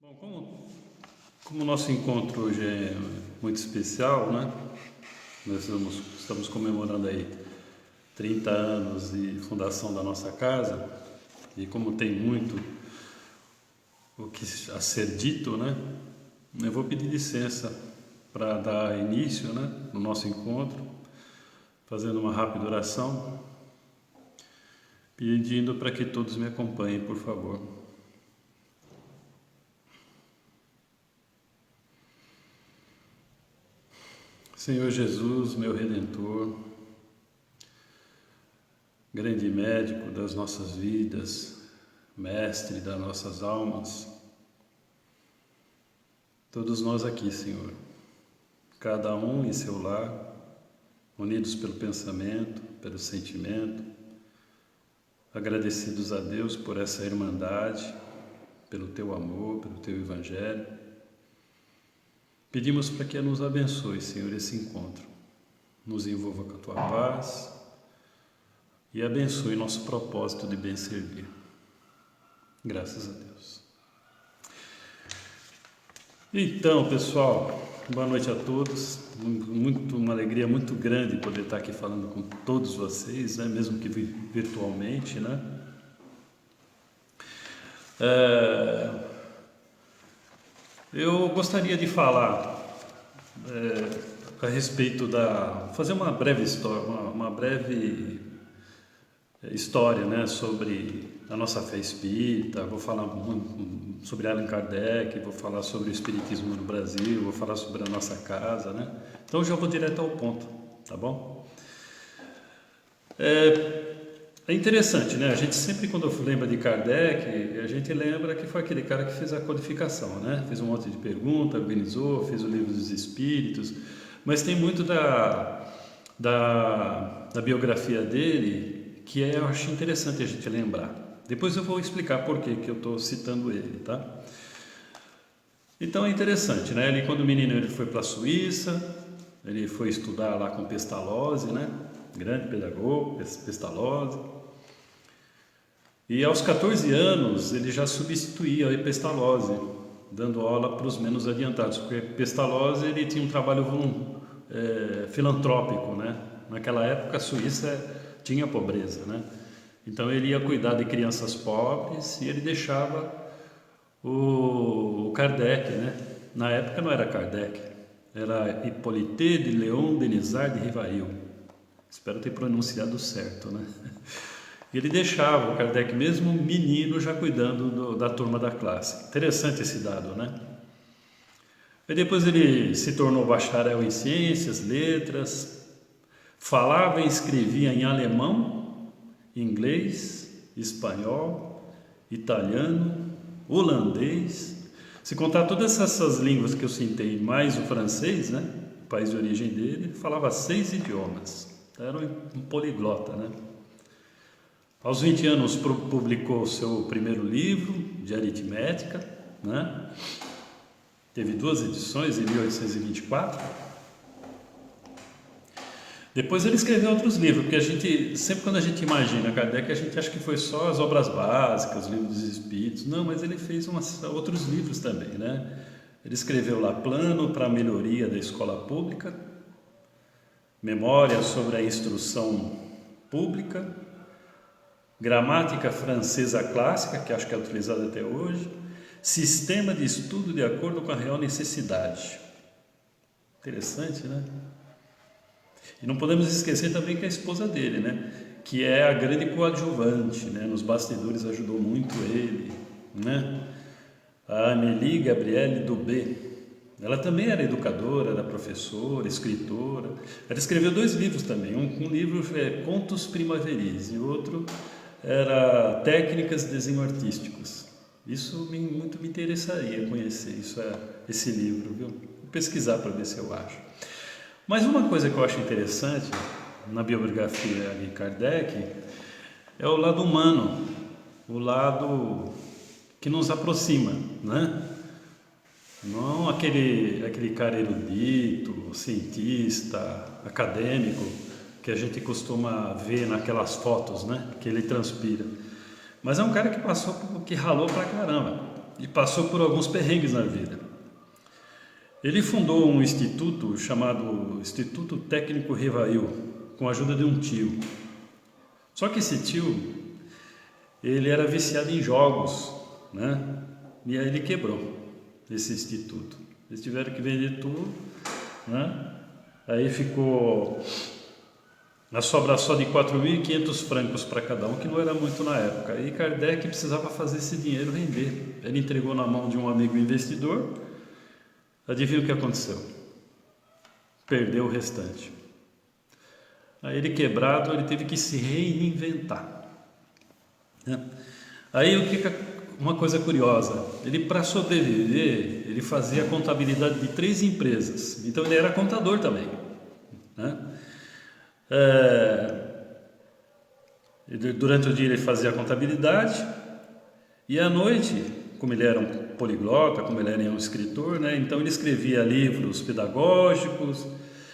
Bom, como o nosso encontro hoje é muito especial, né? Nós estamos comemorando aí 30 anos de fundação da nossa casa, e como tem muito o que a ser dito, né? Eu vou pedir licença para dar início, né, no nosso encontro, fazendo uma rápida oração, pedindo para que todos me acompanhem, por favor. Senhor Jesus, meu Redentor, grande médico das nossas vidas, mestre das nossas almas, todos nós aqui, Senhor, cada um em seu lar, unidos pelo pensamento, pelo sentimento, agradecidos a Deus por essa irmandade, pelo Teu amor, pelo Teu Evangelho. Pedimos para que nos abençoe, Senhor, esse encontro, nos envolva com a Tua paz e abençoe nosso propósito de bem servir. Graças a Deus. Então, pessoal, boa noite a todos. Uma alegria muito grande poder estar aqui falando com todos vocês, né? Mesmo que virtualmente, né? Eu gostaria de falar a respeito fazer uma breve história, uma breve história, né, sobre a nossa fé espírita. Vou falar sobre Allan Kardec, vou falar sobre o espiritismo no Brasil, vou falar sobre a nossa casa, né? Então eu já vou direto ao ponto, tá bom? É interessante, né? A gente sempre, quando lembra de Kardec, a gente lembra que foi aquele cara que fez a codificação, né? Fez um monte de perguntas, organizou, fez o livro dos Espíritos, mas tem muito da biografia dele que eu acho interessante a gente lembrar. Depois eu vou explicar por que eu estou citando ele, tá? Então é interessante, né? Ele, quando menino, ele foi para a Suíça, ele foi estudar lá com Pestalozzi, né? Grande pedagogo, Pestalozzi. E aos 14 anos ele já substituía a Pestalozzi, dando aula para os menos adiantados, porque Pestalozzi ele tinha um trabalho filantrópico, né? Naquela época a Suíça tinha pobreza, né? Então ele ia cuidar de crianças pobres e ele deixava o Kardec, né? Na época não era Kardec, era Hippolyte de Leon Denisard de Rivail. Espero ter pronunciado certo, né? E ele deixava o Kardec, mesmo menino, já cuidando da turma da classe. Interessante esse dado, né? E depois ele se tornou bacharel em ciências, letras, falava e escrevia em alemão, inglês, espanhol, italiano, holandês. Se contar todas essas línguas que eu citei, mais o francês, né? O país de origem dele, ele falava 6 idiomas. Era um poliglota, né? Aos 20 anos publicou seu primeiro livro de aritmética, né? Teve 2 edições em 1824. Depois ele escreveu outros livros, porque a gente, sempre quando a gente imagina Kardec, a gente acha que foi só as obras básicas, os livros dos espíritos. Não, mas ele fez outros livros também, né? Ele escreveu lá Plano para a Melhoria da Escola Pública, Memória sobre a Instrução Pública, Gramática Francesa Clássica, que acho que é utilizada até hoje, Sistema de Estudo de acordo com a Real Necessidade. Interessante, né? E não podemos esquecer também que a esposa dele, né? Que é a grande coadjuvante, né? Nos bastidores ajudou muito ele, né? A Amélie Gabrielle Dubé. Ela também era educadora, era professora, escritora. Ela escreveu 2 livros também. Um livro é Contos Primaveris e outro era Técnicas de Desenho Artísticos. Isso muito me interessaria conhecer esse livro, viu? Vou pesquisar para ver se eu acho. Mas uma coisa que eu acho interessante na biografia de Kardec é o lado humano, o lado que nos aproxima, né? Não aquele cara erudito, cientista, acadêmico que a gente costuma ver naquelas fotos, né? Que ele transpira. Mas é um cara que ralou pra caramba. e passou por alguns perrengues na vida. Ele fundou um instituto chamado Instituto Técnico Rivail, com a ajuda de um tio. Só que esse tio, ele era viciado em jogos, né? E aí ele quebrou esse instituto. Eles tiveram que vender tudo, né? Aí ficou a sobra só de 4.500 francos para cada um, que não era muito na época. E Kardec precisava fazer esse dinheiro render. Ele entregou na mão de um amigo investidor. Adivinha o que aconteceu? Perdeu o restante. Aí ele quebrado, ele teve que se reinventar, né? Aí uma coisa curiosa, ele, para sobreviver, ele fazia a contabilidade de 3 empresas, então ele era contador também, né? Durante o dia ele fazia a contabilidade e à noite, como ele era um poliglota, como ele era um escritor, né? Então ele escrevia livros pedagógicos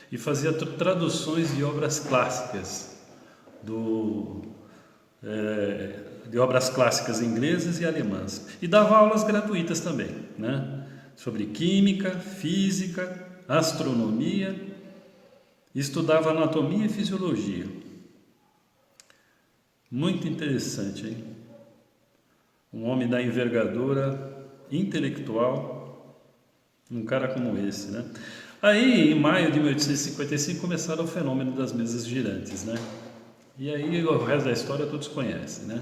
e fazia traduções de obras clássicas de obras clássicas inglesas e alemãs, e dava aulas gratuitas também, né? Sobre química, física, astronomia, estudava anatomia e fisiologia. Muito interessante, hein? Um homem da envergadura intelectual, um cara como esse, né? Aí, em maio de 1855, começaram o fenômeno das mesas girantes, né? E aí o resto da história todos conhecem, né?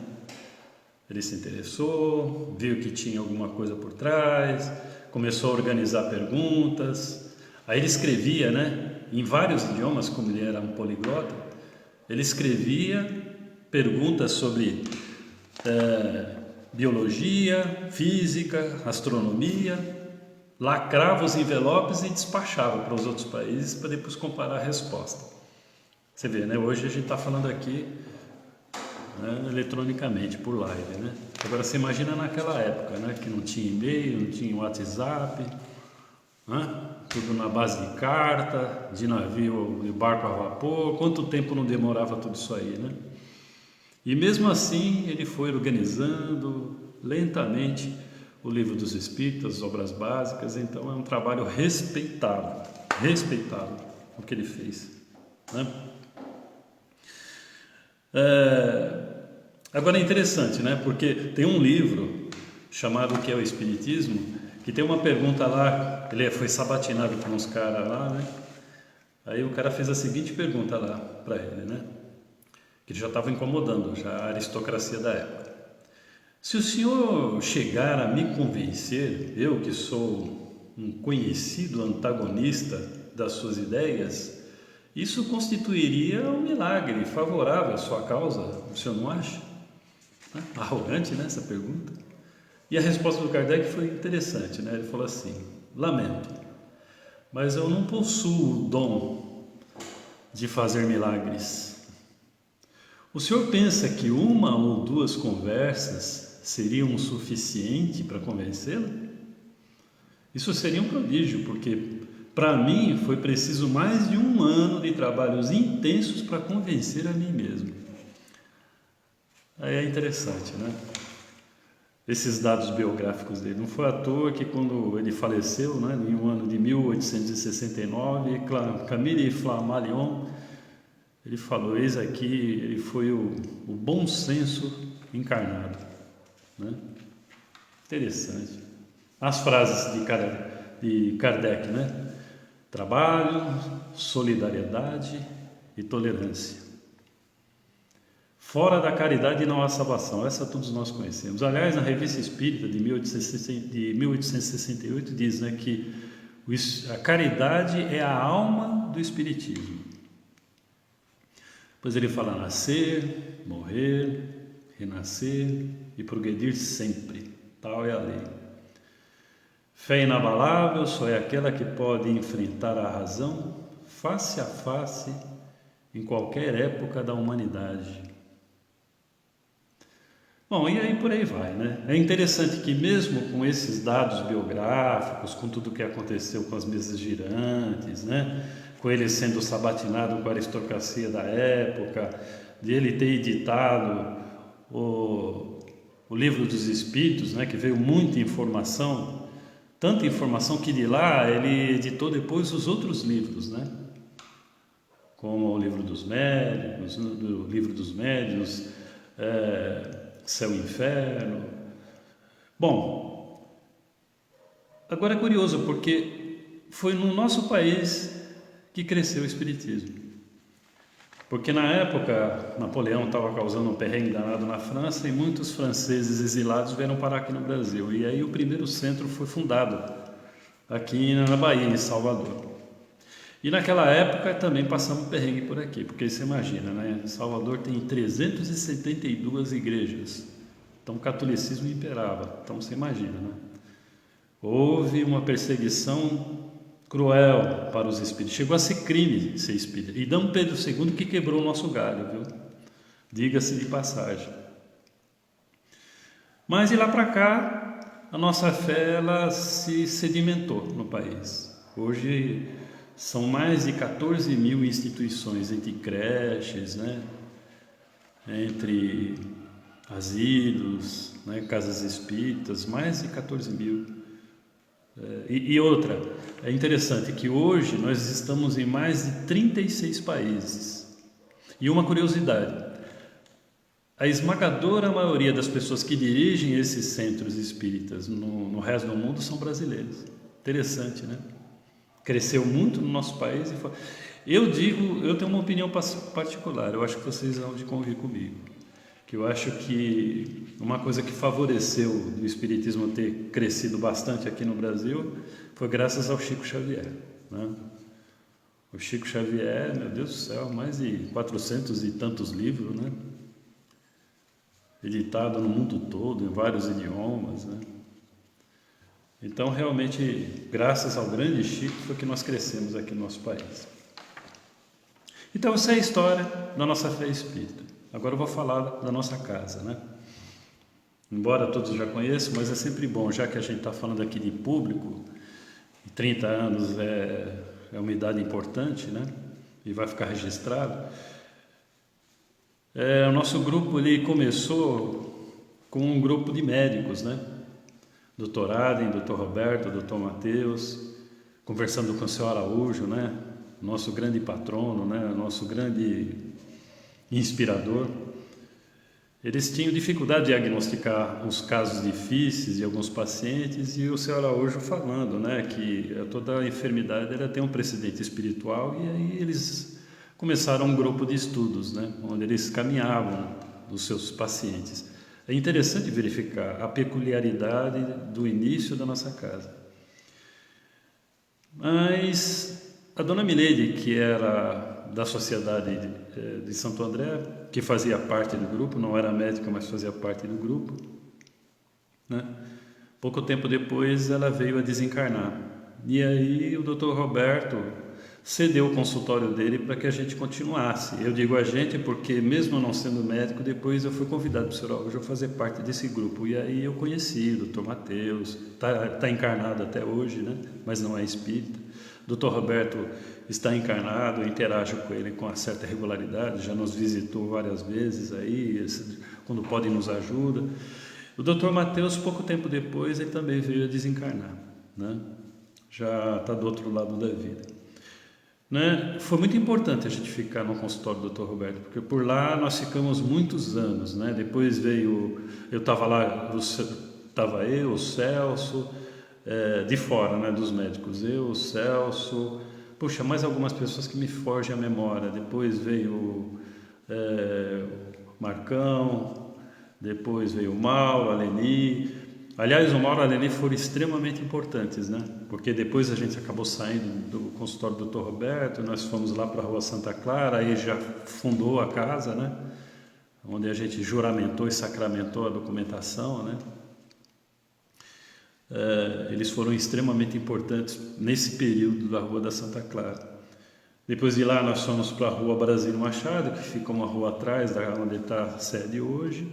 Ele se interessou, viu que tinha alguma coisa por trás, começou a organizar perguntas. Aí ele escrevia, né? Em vários idiomas, como ele era um poliglota, ele escrevia perguntas sobre biologia, física, astronomia, lacrava os envelopes e despachava para os outros países para depois comparar a resposta. Você vê, né? Hoje a gente está falando aqui, né, eletronicamente, por live, né? Agora você imagina naquela época, né? Que não tinha e-mail, não tinha WhatsApp, né? Tudo na base de carta, de navio, de barco a vapor. Quanto tempo não demorava tudo isso aí, né? E mesmo assim ele foi organizando lentamente o Livro dos Espíritos, as obras básicas. Então é um trabalho respeitável o que ele fez, né? Agora é interessante, né? Porque tem um livro chamado O que é o Espiritismo, que tem uma pergunta lá, ele foi sabatinado por uns caras lá, né? Aí o cara fez a seguinte pergunta lá para ele, né? Que ele já estava incomodando já a aristocracia da época. Se o senhor chegar a me convencer, eu que sou um conhecido antagonista das suas ideias, isso constituiria um milagre favorável à sua causa, o senhor não acha? Arrogante, né, essa pergunta? E a resposta do Kardec foi interessante, né? Ele falou assim: lamento, mas eu não possuo o dom de fazer milagres. O senhor pensa que uma ou duas conversas seriam o suficiente para convencê-lo? Isso seria um prodígio, porque para mim foi preciso mais de 1 ano de trabalhos intensos para convencer a mim mesmo. Aí é interessante, né? Esses dados biográficos dele. Não foi à toa que quando ele faleceu, né, em um ano de 1869, Camille Flammarion, ele falou: eis aqui, ele foi o bom senso encarnado, né? Interessante. As frases de Kardec, né? Trabalho, solidariedade e tolerância. Fora da caridade não há salvação. Essa todos nós conhecemos. Aliás, na Revista Espírita de 1868 diz, né, que a caridade é a alma do Espiritismo. Pois ele fala: nascer, morrer, renascer e progredir sempre. Tal é a lei. Fé inabalável só é aquela que pode enfrentar a razão face a face em qualquer época da humanidade. Bom, e aí por aí vai, né? É interessante que mesmo com esses dados biográficos, com tudo o que aconteceu com as mesas girantes, né? Com ele sendo sabatinado com a aristocracia da época, de ele ter editado o Livro dos Espíritos, né, que veio muita informação, tanta informação que de lá ele editou depois os outros livros, né? Como o Livro dos Médiuns, do Livro dos Médiuns, Céu e Inferno. Bom, agora é curioso porque foi no nosso país que cresceu o Espiritismo. Porque na época Napoleão estava causando um perrengue danado na França e muitos franceses exilados vieram parar aqui no Brasil. E aí o primeiro centro foi fundado aqui na Bahia, em Salvador. E naquela época também passamos perrengue por aqui, porque você imagina, né? Salvador tem 372 igrejas, então o catolicismo imperava, então você imagina, né? Houve uma perseguição cruel para os espíritos, chegou a ser crime ser espírita, e Dom Pedro II que quebrou o nosso galho, viu? Diga-se de passagem. Mas de lá para cá, a nossa fé ela se sedimentou no país. Hoje são mais de 14 mil instituições, entre creches, né? Entre asilos, né? Casas espíritas, mais de 14 mil. E outra, é interessante que hoje nós estamos em mais de 36 países. E uma curiosidade, a esmagadora maioria das pessoas que dirigem esses centros espíritas no resto do mundo são brasileiros. Interessante, né? Cresceu muito no nosso país. Eu tenho uma opinião particular, eu acho que vocês vão de convir comigo. Que eu acho que uma coisa que favoreceu o espiritismo ter crescido bastante aqui no Brasil foi graças ao Chico Xavier, né? O Chico Xavier, meu Deus do céu, mais de 400 e tantos livros, né? Editado no mundo todo, em vários idiomas, né? Então, realmente, graças ao grande Chico, foi que nós crescemos aqui no nosso país. Então, essa é a história da nossa fé espírita. Agora eu vou falar da nossa casa, né? Embora todos já conheçam, mas é sempre bom, já que a gente está falando aqui de público, 30 anos é uma idade importante, né? E vai ficar registrado. O nosso grupo ele começou com um grupo de médicos, né? Dr. Adem, Dr. Roberto, Dr. Mateus, conversando com o Sr. Araújo, né? Nosso grande patrono, né? Nosso grande inspirador. Eles tinham dificuldade de diagnosticar os casos difíceis de alguns pacientes e o Sr. Araújo falando, né, que toda enfermidade ela tem um precedente espiritual, e aí eles começaram um grupo de estudos, né, onde eles caminhavam dos seus pacientes. É interessante verificar a peculiaridade do início da nossa casa. Mas a dona Mileide, que era da Sociedade de Santo André, que fazia parte do grupo, não era médica, mas fazia parte do grupo, né? Pouco tempo depois ela veio a desencarnar. E aí o Dr. Roberto cedeu o consultório dele para que a gente continuasse. Eu digo a gente porque, mesmo não sendo médico, depois eu fui convidado para o Sr. Araújo a fazer parte desse grupo. E aí eu conheci o Dr. Mateus, está encarnado até hoje, né? Mas não é espírita. O Dr. Roberto está encarnado, eu interajo com ele com uma certa regularidade, já nos visitou várias vezes aí, quando pode nos ajuda. O Dr. Mateus, pouco tempo depois, ele também veio a desencarnar, né? Já está do outro lado da vida, né? Foi muito importante a gente ficar no consultório do Dr. Roberto, porque por lá nós ficamos muitos anos, né? Depois veio, eu estava lá, estava eu, o Celso, de fora, né, dos médicos, eu, o Celso, puxa, mais algumas pessoas que me fogem a memória. Depois veio o Marcão, depois veio o Mauro, a Leni. Aliás, o Mauro e a Leni foram extremamente importantes, né? Porque depois a gente acabou saindo do consultório do Dr. Roberto, nós fomos lá para a Rua Santa Clara, aí já fundou a casa, né? Onde a gente juramentou e sacramentou a documentação, né? Eles foram extremamente importantes nesse período da Rua da Santa Clara. Depois de lá nós fomos para a Rua Brasílio Machado, que fica uma rua atrás da onde está a sede hoje,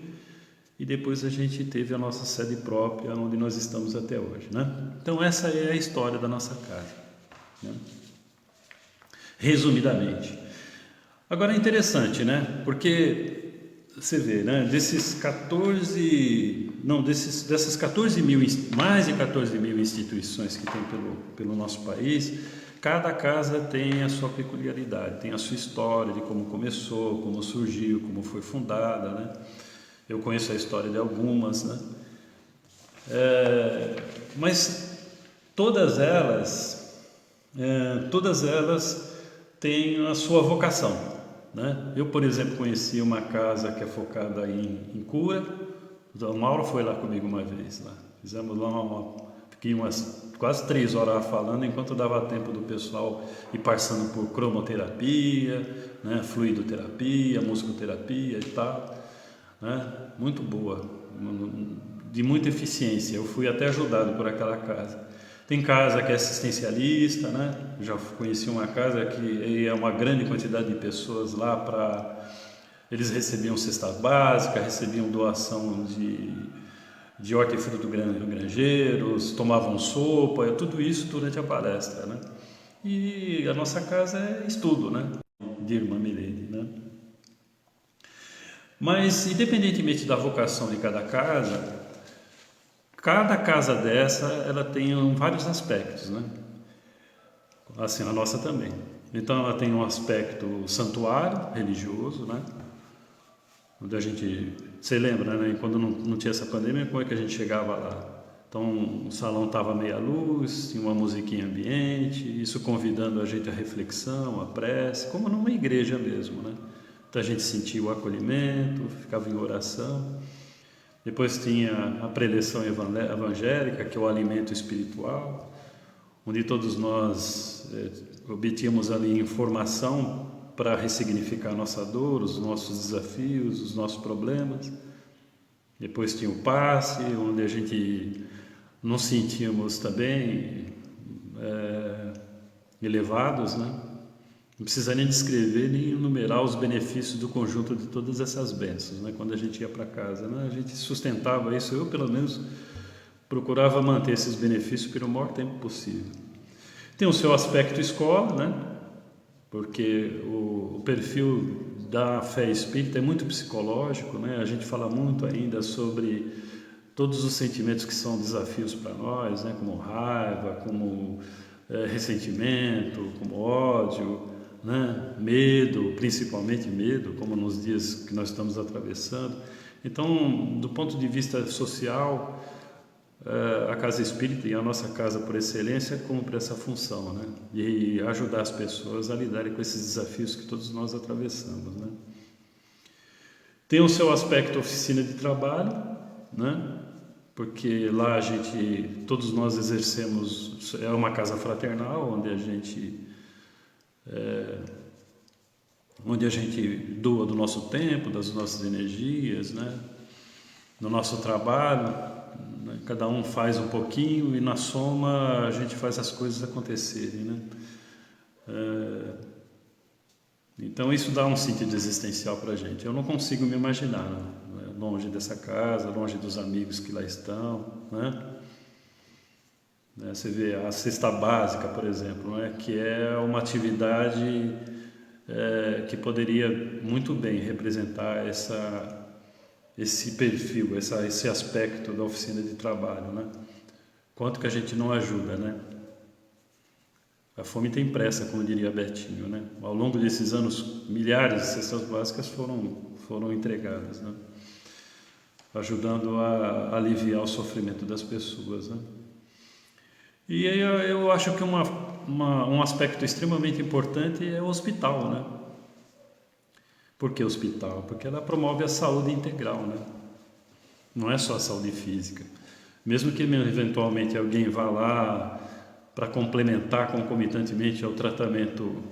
e depois a gente teve a nossa sede própria, onde nós estamos até hoje, né? Então essa é a história da nossa casa, né? Resumidamente. Agora é interessante, né? Porque você vê, né? Dessas 14 mil, mais de 14 mil instituições que tem pelo nosso país, cada casa tem a sua peculiaridade, tem a sua história de como começou, como surgiu, como foi fundada, né? Eu conheço a história de algumas, né? Mas todas elas têm a sua vocação, né? Eu, por exemplo, conheci uma casa que é focada em cura. O Mauro foi lá comigo uma vez, lá. Fizemos lá fiquei umas quase 3 horas lá falando, enquanto dava tempo do pessoal ir passando por cromoterapia, né? Fluidoterapia, musicoterapia e tal, né? Muito boa, de muita eficiência. Eu fui até ajudado por aquela casa. Tem casa que é assistencialista, né? Já conheci uma casa que é uma grande quantidade de pessoas lá para... Eles recebiam cestas básicas, recebiam doação de hortifruti granjeiros, tomavam sopa, tudo isso durante a palestra, né? E a nossa casa é estudo, né? De Irmã Milene, né? Mas, independentemente da vocação de cada casa dessa, ela tem vários aspectos, né? Assim, a nossa também. Então, ela tem um aspecto santuário, religioso, né? Onde a gente... Você lembra, né? Quando não tinha essa pandemia, como é que a gente chegava lá? Então, o salão estava meia luz, tinha uma musiquinha ambiente, isso convidando a gente à reflexão, à prece, como numa igreja mesmo, né? Então, a gente sentia o acolhimento, ficava em oração. Depois tinha a preleção evangélica, que é o alimento espiritual, onde todos nós obtínhamos ali informação para ressignificar a nossa dor, os nossos desafios, os nossos problemas. Depois tinha o passe, onde a gente nos sentíamos também elevados, né? Não precisa nem descrever nem enumerar os benefícios do conjunto de todas essas bênçãos, né? Quando a gente ia para casa, né? A gente sustentava isso, eu pelo menos procurava manter esses benefícios pelo maior tempo possível. Tem o seu aspecto escola, né? Porque o perfil da fé espírita é muito psicológico, né? A gente fala muito ainda sobre todos os sentimentos que são desafios para nós, né? Como raiva, como ressentimento, como ódio, né? Medo, principalmente medo, como nos dias que nós estamos atravessando. Então, do ponto de vista social, a casa espírita e a nossa casa por excelência cumpre essa função, né? De ajudar as pessoas a lidarem com esses desafios que todos nós atravessamos, né? Tem o seu aspecto oficina de trabalho, né? Porque lá todos nós exercemos, é uma casa fraternal onde a gente doa do nosso tempo, das nossas energias, né? No nosso trabalho, né? Cada um faz um pouquinho e na soma a gente faz as coisas acontecerem, né? Então isso dá um sentido existencial para a gente. Eu não consigo me imaginar, né? Longe dessa casa, longe dos amigos que lá estão, né? Você vê a cesta básica, por exemplo, né? Que é uma atividade que poderia muito bem representar esse perfil, esse aspecto da oficina de trabalho, né? Quanto que a gente não ajuda, né? A fome tem pressa, como diria Betinho, né? Ao longo desses anos, milhares de cestas básicas foram entregadas, né? Ajudando a aliviar o sofrimento das pessoas, né? E aí eu acho que um aspecto extremamente importante é o hospital, né? Por que hospital? Porque ela promove a saúde integral, né? Não é só a saúde física. Mesmo que eventualmente alguém vá lá para complementar concomitantemente ao tratamento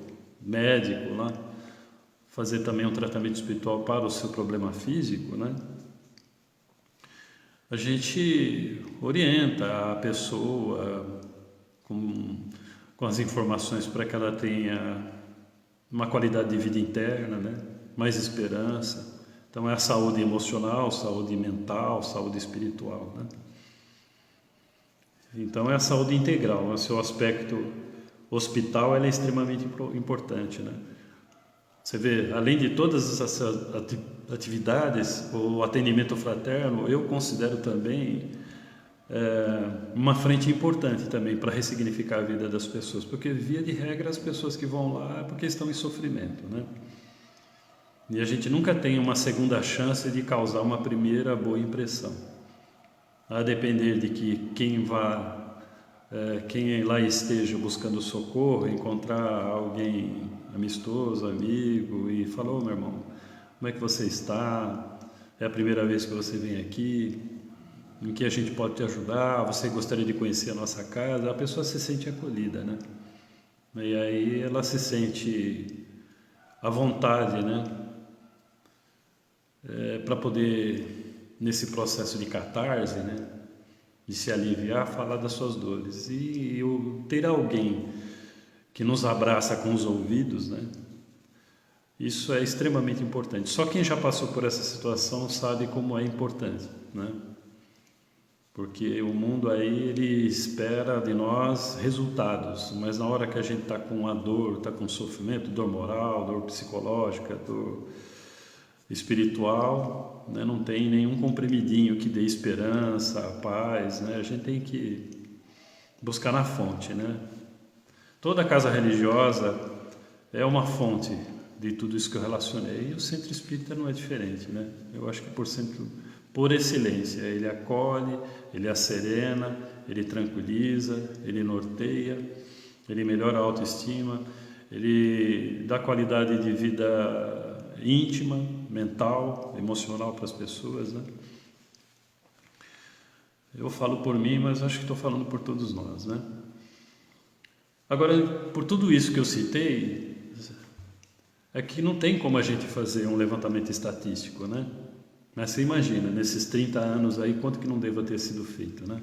médico, lá, fazer também um tratamento espiritual para o seu problema físico, né? A gente orienta a pessoa com as informações para que ela tenha uma qualidade de vida interna, né? Mais esperança. Então é a saúde emocional, saúde mental, saúde espiritual, né? Então é a saúde integral, o seu aspecto hospital é extremamente importante, né? Você vê, além de todas essas atividades, o atendimento fraterno, eu considero também uma frente importante também para ressignificar a vida das pessoas, porque via de regra as pessoas que vão lá é porque estão em sofrimento, né? E a gente nunca tem uma segunda chance de causar uma primeira boa impressão. A depender de que quem lá esteja buscando socorro, encontrar alguém amistoso, amigo, e falar: ô meu irmão, como é que você está? É a primeira vez que você vem aqui? Em que a gente pode te ajudar? Você gostaria de conhecer a nossa casa? A pessoa se sente acolhida, né? E aí ela se sente à vontade, né? Para poder, nesse processo de catarse, né? De se aliviar, falar das suas dores. E eu ter alguém que nos abraça com os ouvidos, né? Isso é extremamente importante. Só quem já passou por essa situação sabe como é importante, né? Porque o mundo aí, ele espera de nós resultados, mas na hora que a gente está com a dor, está com sofrimento, dor moral, dor psicológica, dor espiritual, né, não tem nenhum comprimidinho que dê esperança, paz, né? A gente tem que buscar na fonte, né? Toda casa religiosa é uma fonte de tudo isso que eu relacionei, e o centro espírita não é diferente, né? Eu acho que por excelência, ele acolhe, ele acerena, ele tranquiliza, ele norteia, ele melhora a autoestima, ele dá qualidade de vida íntima, mental, emocional para as pessoas, né? Eu falo por mim, mas acho que estou falando por todos nós, né? Agora, por tudo isso que eu citei, é que não tem como a gente fazer um levantamento estatístico, né? Mas você imagina, nesses 30 anos aí, quanto que não deva ter sido feito, né?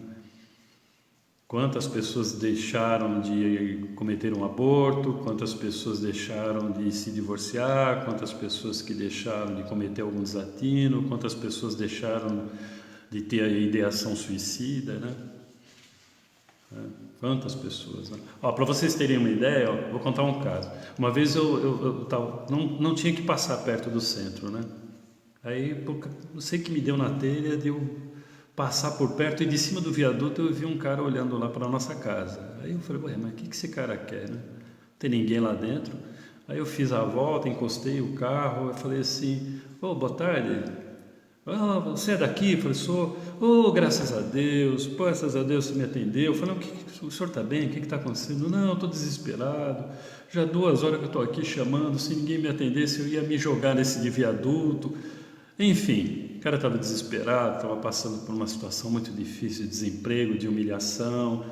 Quantas pessoas deixaram de cometer um aborto, quantas pessoas deixaram de se divorciar, quantas pessoas que deixaram de cometer algum desatino, quantas pessoas deixaram de ter a ideação suicida, né? Quantas pessoas, né? Para vocês terem uma ideia, vou contar um caso. Uma vez eu não tinha que passar perto do centro, né? Aí, não sei que me deu na telha de eu passar por perto, e de cima do viaduto eu vi um cara olhando lá para a nossa casa. Aí eu falei: ué, mas o que esse cara quer, né? Não tem ninguém lá dentro. Aí eu fiz a volta, encostei o carro, eu falei assim: ô, boa tarde. Ah, você é daqui? Eu falei: sou. Oh, graças a Deus, você me atendeu. Eu falei: o senhor está bem? O que está acontecendo? Não, estou desesperado. Já 2 horas que eu estou aqui chamando, se ninguém me atendesse, eu ia me jogar nesse de viaduto. Enfim, o cara estava desesperado, estava passando por uma situação muito difícil de desemprego, de humilhação.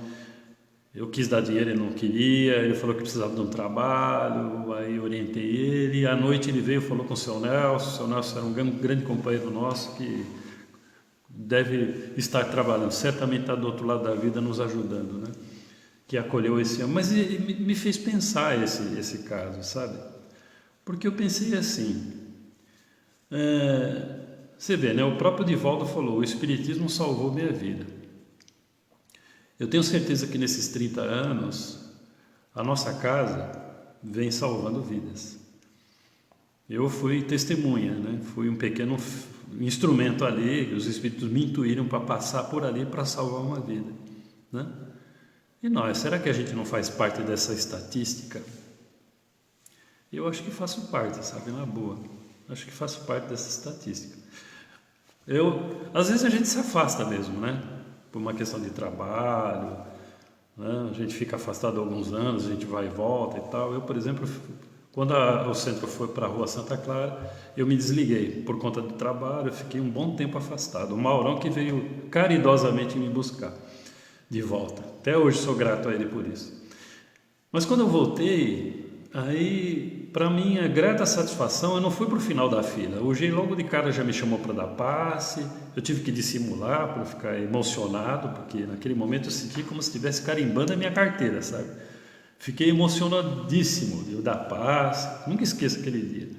Eu quis dar dinheiro, ele não queria, ele falou que precisava de um trabalho, aí orientei ele. À noite ele veio e falou com o seu Nelson era um grande companheiro nosso que deve estar trabalhando, certamente está do outro lado da vida nos ajudando, né? Que acolheu esse homem. Mas me fez pensar esse caso, sabe? Porque eu pensei assim... você vê, né? O próprio Divaldo falou: o Espiritismo salvou minha vida. Eu tenho certeza que nesses 30 anos a nossa casa vem salvando vidas. Eu fui testemunha, né? Fui um pequeno instrumento ali, os Espíritos me intuíram para passar por ali para salvar uma vida, né? E nós, será que a gente não faz parte dessa estatística? Eu acho que faço parte, sabe? Na boa. Acho que faço parte dessa estatística. Às vezes a gente se afasta mesmo, né? Por uma questão de trabalho, né? A gente fica afastado há alguns anos, a gente vai e volta e tal. Eu, por exemplo, quando o centro foi para a Rua Santa Clara, eu me desliguei por conta do trabalho, eu fiquei um bom tempo afastado. O Maurão que veio caridosamente me buscar de volta. Até hoje sou grato a ele por isso. Mas quando eu voltei, aí, para minha grata satisfação, eu não fui para o final da fila. O G logo de cara já me chamou para dar passe, eu tive que dissimular para ficar emocionado, porque naquele momento eu senti como se estivesse carimbando a minha carteira, sabe? Fiquei emocionadíssimo de eu dar passe, nunca esqueço aquele dia.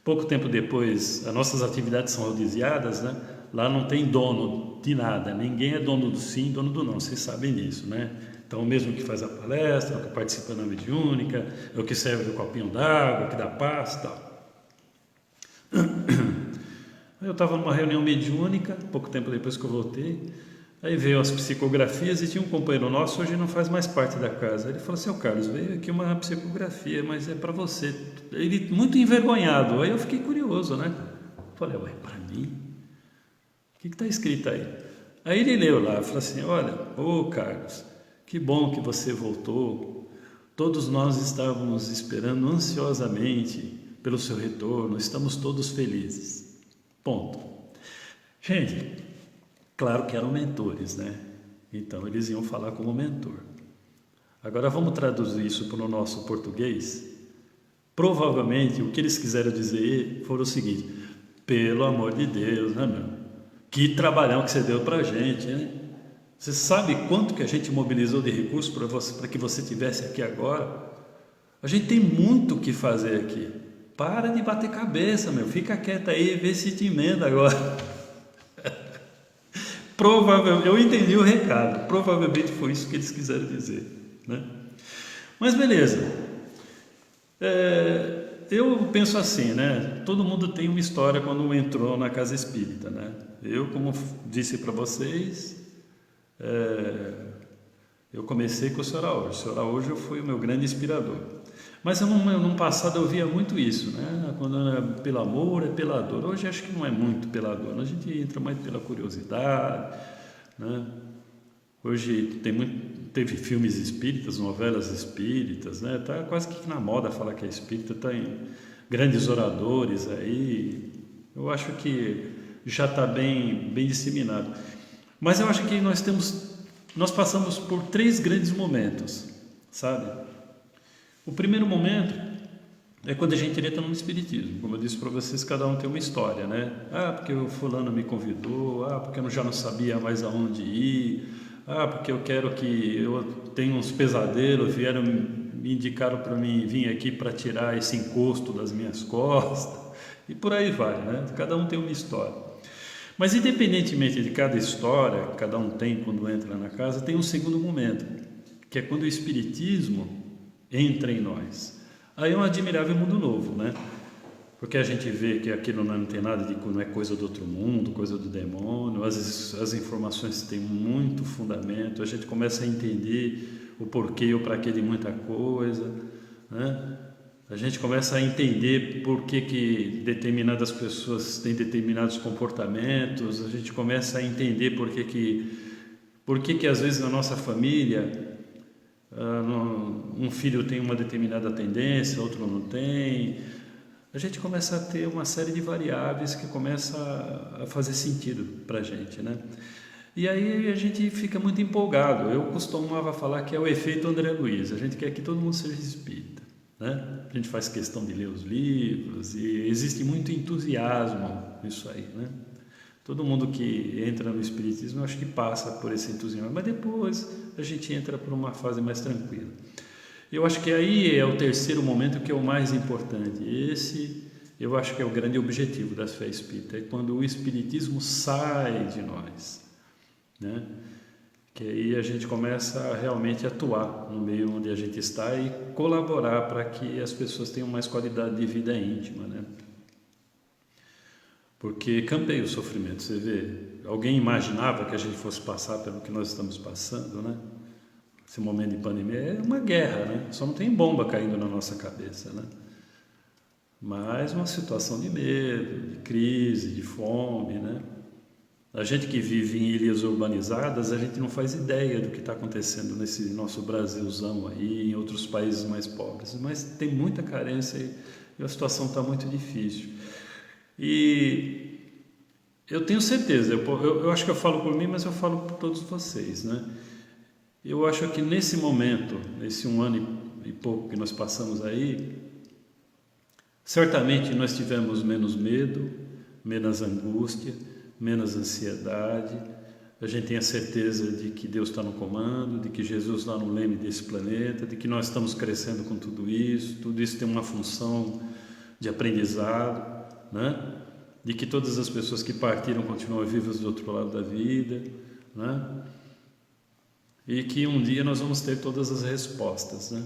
Pouco tempo depois, as nossas atividades são rodiziadas, né? Lá não tem dono de nada, ninguém é dono do sim, dono do não, vocês sabem disso, né? Então, o mesmo que faz a palestra, o que participa na mediúnica, é o que serve o copinho d'água, que dá passe e tal. estava numa reunião mediúnica, pouco tempo depois que eu voltei, aí veio as psicografias e tinha um companheiro nosso, hoje não faz mais parte da casa. Ele falou assim: Carlos, veio aqui uma psicografia, mas é para você. Ele muito envergonhado. Aí eu fiquei curioso, né? Falei: ué, para mim? O que está escrito aí? Aí ele leu lá, falou assim: olha, Carlos, que bom que você voltou. Todos nós estávamos esperando ansiosamente pelo seu retorno, estamos todos felizes. Ponto. Gente, claro que eram mentores, né? Então eles iam falar como mentor. Agora vamos traduzir isso para o nosso português. Provavelmente o que eles quiseram dizer foi o seguinte: pelo amor de Deus, né, meu? Que trabalhão que você deu para a gente, né? Você sabe quanto que a gente mobilizou de recursos para que você estivesse aqui agora? A gente tem muito o que fazer aqui. Para de bater cabeça, meu. Fica quieto aí e vê se te emenda agora. Provavelmente, eu entendi o recado. Provavelmente foi isso que eles quiseram dizer, né? Mas beleza. Eu penso assim, né? Todo mundo tem uma história quando entrou na casa espírita, né? Eu, como disse para vocês, eu comecei com o Sr. Araújo. O Sr. Araújo foi o meu grande inspirador. Mas no passado eu via muito isso, né? Quando era pelo amor, é pela dor. Hoje acho que não é muito pela dor, a gente entra mais pela curiosidade, né? Hoje teve filmes espíritas, novelas espíritas, né? Tá quase que na moda falar que é espírita, tem grandes oradores aí. Eu acho que já está bem disseminado. Mas eu acho que nós passamos por 3 grandes momentos, sabe? O primeiro momento é quando a gente entra no espiritismo. Como eu disse para vocês, cada um tem uma história, né? Porque o fulano me convidou, porque eu já não sabia mais aonde ir, porque eu quero que eu tenho uns pesadelos, me indicaram para mim vir aqui para tirar esse encosto das minhas costas, e por aí vai, né? Cada um tem uma história. Mas independentemente de cada história que cada um tem quando entra na casa, tem um segundo momento, que é quando o espiritismo entra em nós. Aí é um admirável mundo novo, né? Porque a gente vê que aquilo não tem nada não é coisa do outro mundo, coisa do demônio, as informações têm muito fundamento, a gente começa a entender o porquê e o para quê de muita coisa, né? A gente começa a entender por que determinadas pessoas têm determinados comportamentos, a gente começa a entender por que às vezes na nossa família um filho tem uma determinada tendência, outro não tem. A gente começa a ter uma série de variáveis que começa a fazer sentido para a gente, né? E aí a gente fica muito empolgado. Eu costumava falar que é o efeito André Luiz. A gente quer que todo mundo seja espírita, né? A gente faz questão de ler os livros e existe muito entusiasmo nisso aí, né? Todo mundo que entra no espiritismo, eu acho que passa por esse entusiasmo, mas depois a gente entra por uma fase mais tranquila. Eu acho que aí é o terceiro momento que é o mais importante. Esse, eu acho que é o grande objetivo da fé espírita, é quando o espiritismo sai de nós, né? Que aí a gente começa a realmente atuar no meio onde a gente está e colaborar para que as pessoas tenham mais qualidade de vida íntima, né? Porque campeia o sofrimento, você vê, alguém imaginava que a gente fosse passar pelo que nós estamos passando, né? Esse momento de pandemia é uma guerra, né? Só não tem bomba caindo na nossa cabeça, né? Mas uma situação de medo, de crise, de fome, né? A gente que vive em ilhas urbanizadas, a gente não faz ideia do que está acontecendo nesse nosso Brasilzão aí, em outros países mais pobres, mas tem muita carência e a situação está muito difícil. E eu tenho certeza, eu acho que eu falo por mim, mas eu falo por todos vocês, né? Eu acho que nesse momento, nesse 1 ano e pouco que nós passamos aí, certamente nós tivemos menos medo, menos angústia, menos ansiedade. A gente tem a certeza de que Deus está no comando, de que Jesus está no leme desse planeta, de que nós estamos crescendo com tudo isso tem uma função de aprendizado, né? De que todas as pessoas que partiram continuam vivas do outro lado da vida, né? E que um dia nós vamos ter todas as respostas, né?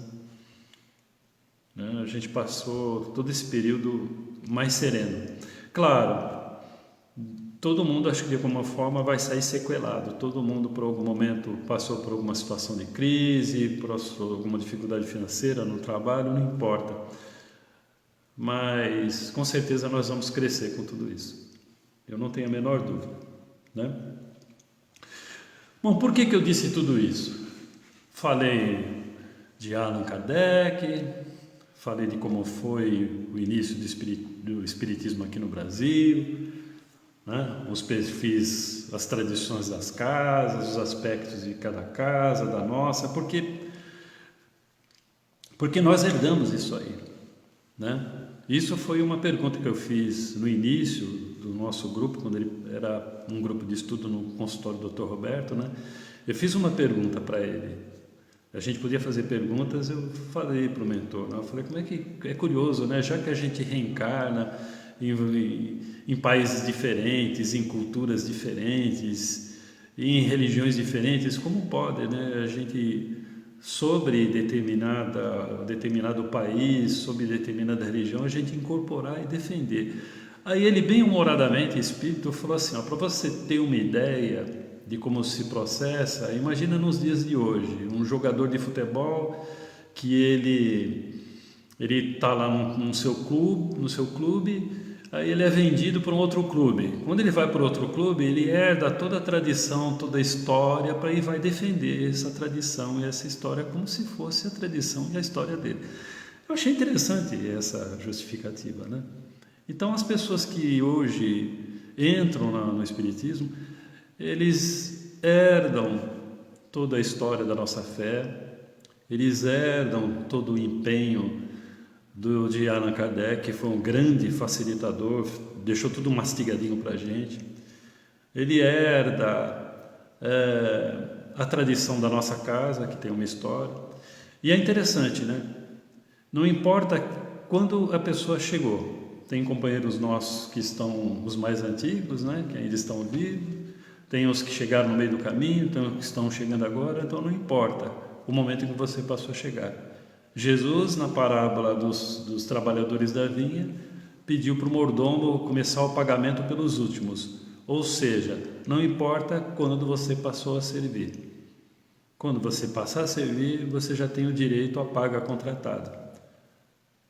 A gente passou todo esse período mais sereno. Claro, todo mundo, acho que de alguma forma, vai sair sequelado. Todo mundo, por algum momento, passou por alguma situação de crise, passou alguma dificuldade financeira no trabalho, não importa. Mas, com certeza, nós vamos crescer com tudo isso. Eu não tenho a menor dúvida, né? Bom, por que eu disse tudo isso? Falei de Allan Kardec, falei de como foi o início do espiritismo aqui no Brasil, né? Os perfis, as tradições das casas, os aspectos de cada casa, da nossa, porque nós herdamos isso aí, né? Isso foi uma pergunta que eu fiz no início do nosso grupo, quando ele era um grupo de estudo no consultório do Dr. Roberto, né? Eu fiz uma pergunta para ele. A gente podia fazer perguntas, eu falei para o mentor, né? Eu falei, como é que é curioso, né? Já que a gente reencarna em países diferentes, em culturas diferentes, em religiões diferentes, como pode, né? A gente sobre determinado país, sobre determinada religião, a gente incorporar e defender. Aí ele, bem humoradamente, espírito, falou assim, para você ter uma ideia de como se processa, imagina nos dias de hoje, um jogador de futebol que ele está lá no seu clube, aí ele é vendido para um outro clube. Quando ele vai para outro clube, ele herda toda a tradição, toda a história, para ir vai defender essa tradição e essa história como se fosse a tradição e a história dele. Eu achei interessante essa justificativa, né? Então, as pessoas que hoje entram no Espiritismo, eles herdam toda a história da nossa fé, eles herdam todo o empenho de Allan Kardec, que foi um grande facilitador, deixou tudo mastigadinho para a gente. Ele herda a tradição da nossa casa, que tem uma história. E é interessante, né? Não importa quando a pessoa chegou. Tem companheiros nossos que estão os mais antigos, né? Que ainda estão vivos. Tem os que chegaram no meio do caminho, tem os que estão chegando agora. Então não importa o momento em que você passou a chegar. Jesus, na parábola dos trabalhadores da vinha, pediu para o mordomo começar o pagamento pelos últimos. Ou seja, não importa quando você passou a servir. Quando você passar a servir, você já tem o direito à paga contratada.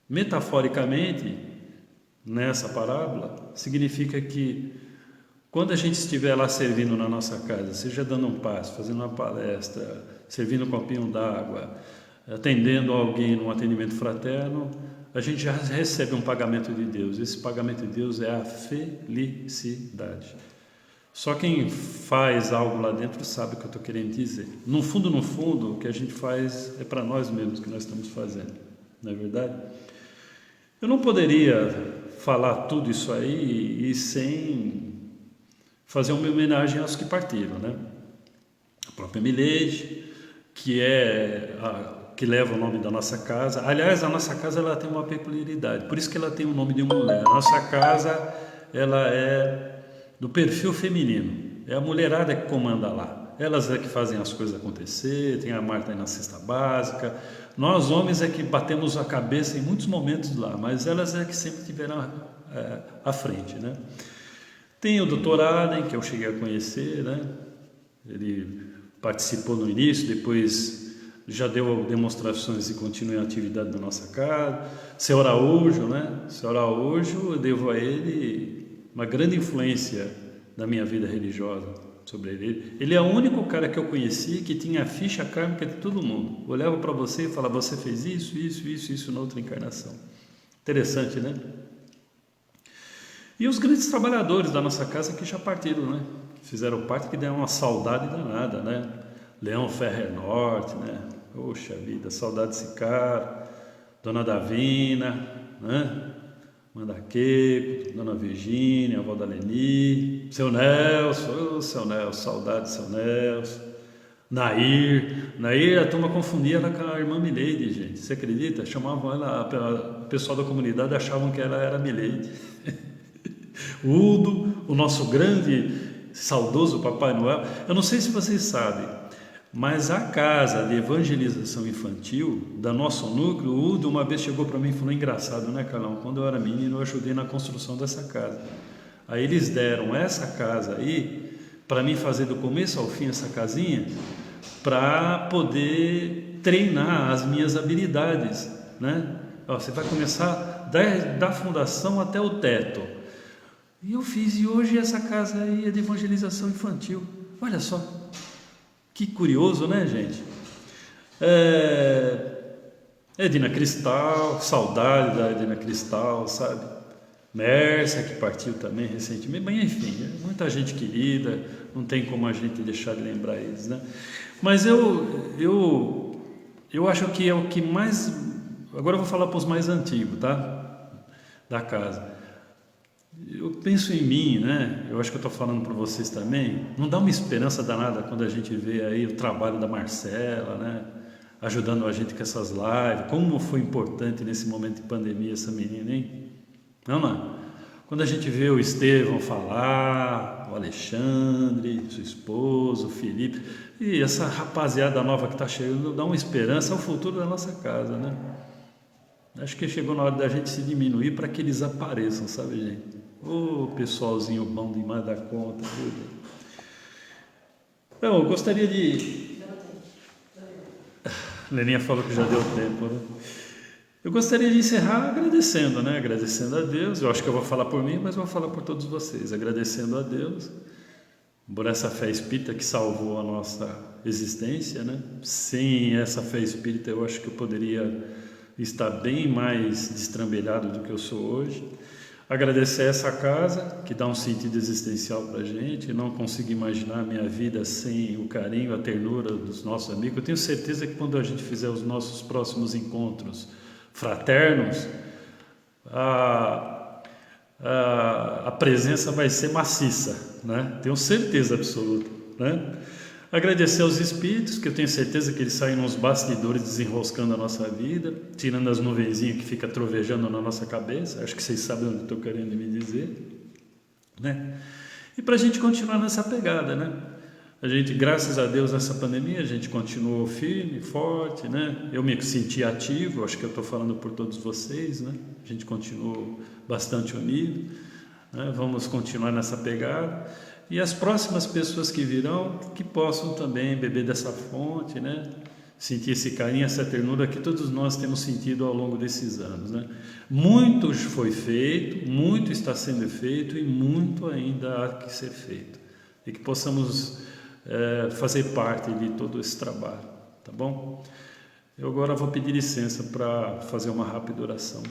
Metaforicamente, nessa parábola, significa que quando a gente estiver lá servindo na nossa casa, seja dando um passo, fazendo uma palestra, servindo um copinho d'água, atendendo alguém num atendimento fraterno, a gente já recebe um pagamento de Deus. Esse pagamento de Deus é a felicidade. Só quem faz algo lá dentro sabe o que eu estou querendo dizer. No fundo, o que a gente faz é para nós mesmos que nós estamos fazendo. Não é verdade? Eu não poderia falar tudo isso aí e sem fazer uma homenagem aos que partiram, né? A própria Milede, que leva o nome da nossa casa. Aliás, a nossa casa ela tem uma peculiaridade, por isso que ela tem o nome de mulher. A nossa casa ela é do perfil feminino, é a mulherada que comanda lá. Elas é que fazem as coisas acontecer, tem a Marta aí na cesta básica. Nós homens é que batemos a cabeça em muitos momentos lá, mas elas é que sempre tiveram à frente, né? Tem o Dr. Allen, que eu cheguei a conhecer, né? Ele participou no início, depois já deu demonstrações e continua em atividade na nossa casa. Seu Araújo, né? Seu Araújo, eu devo a ele uma grande influência da minha vida religiosa sobre ele. Ele é o único cara que eu conheci que tinha a ficha kármica de todo mundo. Olhava para você e falava, você fez isso na outra encarnação. Interessante, né? E os grandes trabalhadores da nossa casa que já partiram, né? Fizeram parte, que deram uma saudade danada, né? Leão Ferrer Norte, né? Poxa vida, saudade desse cara. Dona Davina, né? Mandaqueco, Dona Virgínia, a avó da Leni, seu Nelson, seu Nelson, saudade de seu Nelson. Nair, a turma confundia ela com a irmã Mileide, gente. Você acredita? Chamavam ela, o pessoal da comunidade achavam que ela era Mileide. Udo, o nosso grande, saudoso Papai Noel. Eu não sei se vocês sabem, mas a casa de evangelização infantil da nosso núcleo, o Udo uma vez chegou para mim e falou, engraçado, né, Carlão? Quando eu era menino, eu ajudei na construção dessa casa. Aí eles deram essa casa aí para mim fazer do começo ao fim essa casinha, para poder treinar as minhas habilidades, né? Ó, você vai começar da fundação até o teto. E eu fiz, e hoje essa casa aí é de evangelização infantil. Olha só, que curioso, né, gente? Edina Cristal, saudade da Edina Cristal, sabe? Mércia, que partiu também recentemente, mas enfim, muita gente querida, não tem como a gente deixar de lembrar eles, né? Mas eu acho que é o que mais... Agora eu vou falar para os mais antigos, tá? Da casa. Eu penso em mim, né? Eu acho que eu estou falando para vocês também. Não dá uma esperança danada quando a gente vê aí o trabalho da Marcela, né? Ajudando a gente com essas lives. Como foi importante nesse momento de pandemia essa menina, hein? Não. Quando a gente vê o Estevão falar, o Alexandre, sua esposa, o Felipe, e essa rapaziada nova que está chegando, dá uma esperança ao futuro da nossa casa, né? Acho que chegou na hora da gente se diminuir para que eles apareçam, sabe, gente? Ô, pessoalzinho bom demais da conta, tudo. Então, eu gostaria de... Leninha falou que já deu tempo, né? Eu gostaria de encerrar agradecendo, né? Agradecendo a Deus. Eu acho que eu vou falar por mim, mas vou falar por todos vocês. Agradecendo a Deus por essa fé espírita que salvou a nossa existência, né? Sem essa fé espírita, eu acho que eu poderia estar bem mais destrambelhado do que eu sou hoje. Agradecer essa casa que dá um sentido existencial para a gente. Não consigo imaginar a minha vida sem o carinho, a ternura dos nossos amigos. Eu tenho certeza que quando a gente fizer os nossos próximos encontros fraternos, a presença vai ser maciça, né? Tenho certeza absoluta, né? Agradecer aos espíritos, que eu tenho certeza que eles saem nos bastidores desenroscando a nossa vida, tirando as nuvenzinhas que fica trovejando na nossa cabeça. Acho que vocês sabem onde eu estou querendo me dizer, né? E para a gente continuar nessa pegada, né? A gente, graças a Deus, nessa pandemia, a gente continuou firme, forte, né? Eu me senti ativo, acho que eu estou falando por todos vocês, né? A gente continuou bastante unido, né? Vamos continuar nessa pegada. E as próximas pessoas que virão, que possam também beber dessa fonte, né? Sentir esse carinho, essa ternura que todos nós temos sentido ao longo desses anos, né? Muito foi feito, muito está sendo feito e muito ainda há que ser feito. E que possamos fazer parte de todo esse trabalho, tá bom? Eu agora vou pedir licença para fazer uma rápida oração.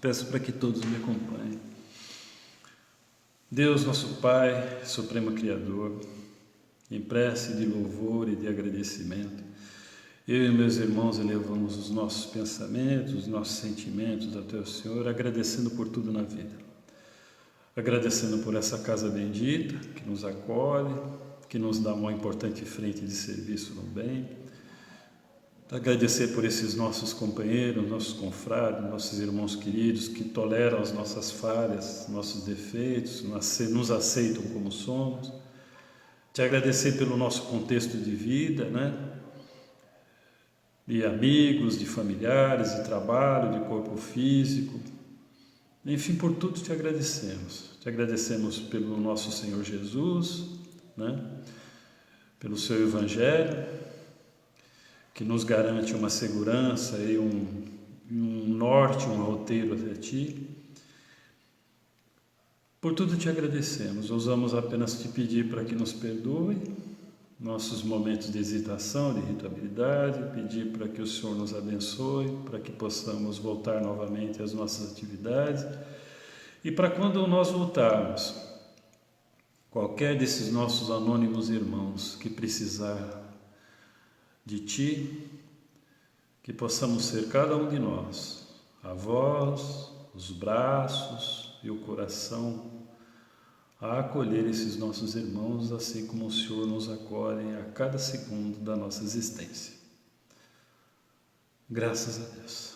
Peço para que todos me acompanhem. Deus, nosso Pai, Supremo Criador, em prece de louvor e de agradecimento, eu e meus irmãos elevamos os nossos pensamentos, os nossos sentimentos até o Senhor, agradecendo por tudo na vida. Agradecendo por essa casa bendita que nos acolhe, que nos dá uma importante frente de serviço no bem. Agradecer por esses nossos companheiros, nossos confrades, nossos irmãos queridos que toleram as nossas falhas, nossos defeitos, nos aceitam como somos. Te agradecer pelo nosso contexto de vida, né? De amigos, de familiares, de trabalho, de corpo físico. Enfim, por tudo te agradecemos. Te agradecemos pelo nosso Senhor Jesus, né? Pelo seu Evangelho, que nos garante uma segurança e um norte, um roteiro até Ti. Por tudo te agradecemos. Ousamos apenas te pedir para que nos perdoe nossos momentos de hesitação, de irritabilidade, pedir para que o Senhor nos abençoe, para que possamos voltar novamente às nossas atividades e para quando nós voltarmos, qualquer desses nossos anônimos irmãos que precisar de Ti, que possamos ser cada um de nós, a voz, os braços e o coração a acolher esses nossos irmãos, assim como o Senhor nos acolhe a cada segundo da nossa existência. Graças a Deus.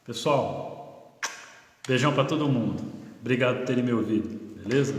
Pessoal, beijão para todo mundo. Obrigado por terem me ouvido, beleza?